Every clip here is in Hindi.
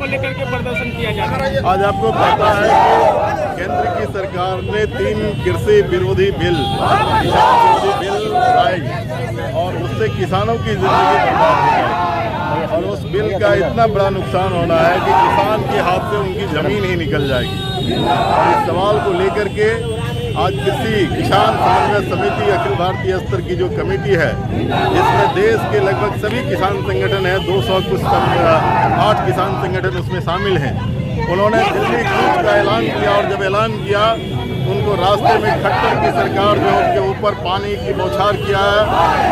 लेकर के प्रदर्शन किया जा रहा है। आज आपको पता है कि केंद्र की सरकार ने 3 कृषि विरोधी बिल लाई और उससे किसानों की जिंदगी बर्बाद हो गई और उस बिल का इतना बड़ा नुकसान होना है कि किसान के हाथ से उनकी जमीन ही निकल जाएगी। इस सवाल को लेकर के आज कृषि किसान समन्वय समिति अखिल भारतीय स्तर की जो कमेटी है, इसमें देश के लगभग सभी किसान संगठन हैं, 200 कुछ 8 किसान संगठन उसमें शामिल हैं। उन्होंने दिल्ली कूच का ऐलान किया और जब ऐलान किया उनको रास्ते में खट्टर की सरकार जो उनके ऊपर पानी की बौछार किया है,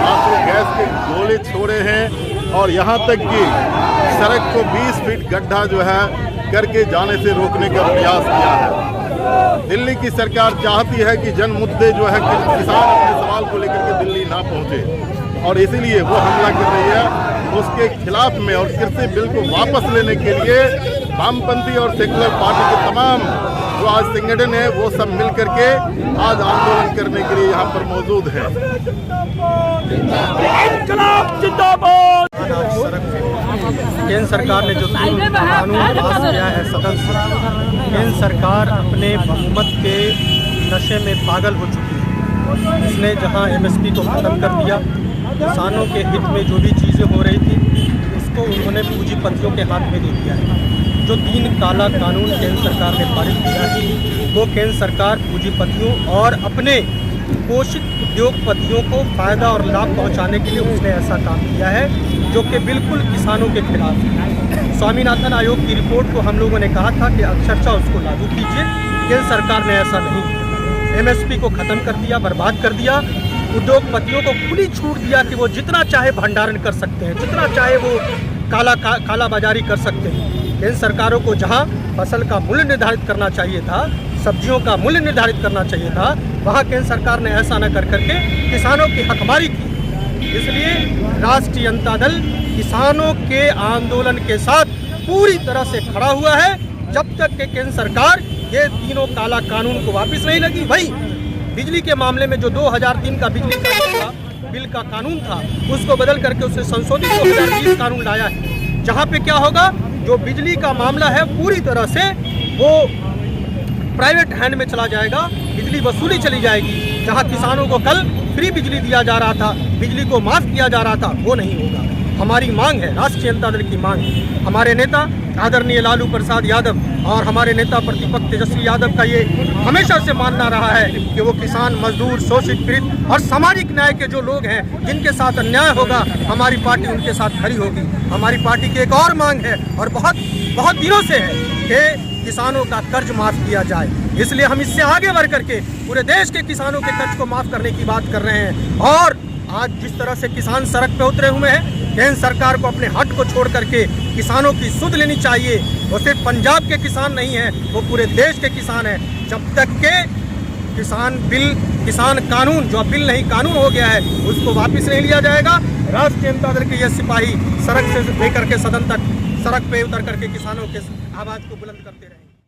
आंसू गैस के गोले छोड़े हैं और यहाँ तक कि सड़क को 20 फीट गड्ढा जो है करके जाने से रोकने का प्रयास किया है। दिल्ली की सरकार चाहती है कि जन मुद्दे जो है कि किसान अपने सवाल को लेकर के दिल्ली ना पहुंचे और इसीलिए वो हमला कर रही है। उसके खिलाफ में और कृषि बिल को वापस लेने के लिए वामपंथी और सेकुलर पार्टी के तमाम जो आज संगठन है वो सब मिल करके आज आंदोलन करने के लिए यहाँ पर मौजूद है। केंद्र सरकार ने जो कानून पास किया है सदन से, केंद्र सरकार अपने बहुमत के नशे में पागल हो चुकी है। इसने जहां एमएसपी को ख़त्म कर दिया, किसानों के हित में जो भी चीज़ें हो रही थी उसको उन्होंने पूंजीपतियों के हाथ में दे दिया है। जो 3 काला कानून केंद्र सरकार ने पारित किया है वो केंद्र सरकार पूंजीपतियों और अपने पोषित उद्योगपतियों को फ़ायदा और लाभ पहुंचाने के लिए उसने ऐसा काम किया है जो कि बिल्कुल किसानों के खिलाफ है। स्वामीनाथन आयोग की रिपोर्ट को हम लोगों ने कहा था कि अक्षरशः उसको लागू कीजिए, केंद्र सरकार ने ऐसा नहीं किया। एमएसपी को ख़त्म कर दिया, बर्बाद कर दिया, उद्योगपतियों को खुली छूट दिया कि वो जितना चाहे भंडारण कर सकते हैं, जितना चाहे वो काला बाजारी कर सकते हैं। केंद्र सरकारों को जहां फसल का मूल्य निर्धारित करना चाहिए था, सब्जियों का मूल्य निर्धारित करना चाहिए था, वहां केंद्र सरकार ने ऐसा न कर करके किसानों की हकमारी की। इसलिए राष्ट्रीय जनता दल किसानों के आंदोलन के साथ पूरी तरह से खड़ा हुआ है। जब तक कि केंद्र सरकार ये तीनों काला कानून को वापस नहीं लगी। वही बिजली के मामले में जो 2003 का बिजली का बिल का कानून था उसको बदल करके उसे संशोधित 2020 कानून लाया है, जहाँ पे क्या होगा, जो बिजली का मामला है पूरी तरह से वो प्राइवेट हैंड में चला जाएगा, बिजली वसूली चली जाएगी। जहां किसानों को कल फ्री बिजली दिया जा रहा था, बिजली को माफ किया जा रहा था, वो नहीं होगा। हमारी मांग है, राष्ट्रीय जनता दल की मांग है। हमारे नेता आदरणीय लालू प्रसाद यादव और हमारे नेता प्रतिपक्ष तेजस्वी यादव का ये हमेशा से मानना रहा है कि वो किसान, मजदूर, शोषित, पीड़ित और सामाजिक न्याय के जो लोग हैं जिनके साथ अन्याय होगा, हमारी पार्टी उनके साथ खड़ी होगी। हमारी पार्टी की एक और मांग है और बहुत दिनों से है कि किसानों का कर्ज माफ किया जाए। इसलिए हम इससे आगे बढ़ करके पूरे देश के किसानों के कर्ज को माफ करने की बात कर रहे हैं। और आज जिस तरह से किसान सड़क पे उतरे हुए हैं, केंद्र सरकार को अपने हट को छोड़ करके किसानों की सुध लेनी चाहिए। वो सिर्फ पंजाब के किसान नहीं हैं, वो पूरे देश के किसान हैं। जब तक के किसान कानून जो बिल नहीं कानून हो गया है उसको वापस नहीं लिया जाएगा, राष्ट्रीय जनता दल के ये सिपाही सड़क से लेकर के सदन तक सड़क पे उतर करके किसानों के आवाज़ को बुलंद करते रहे।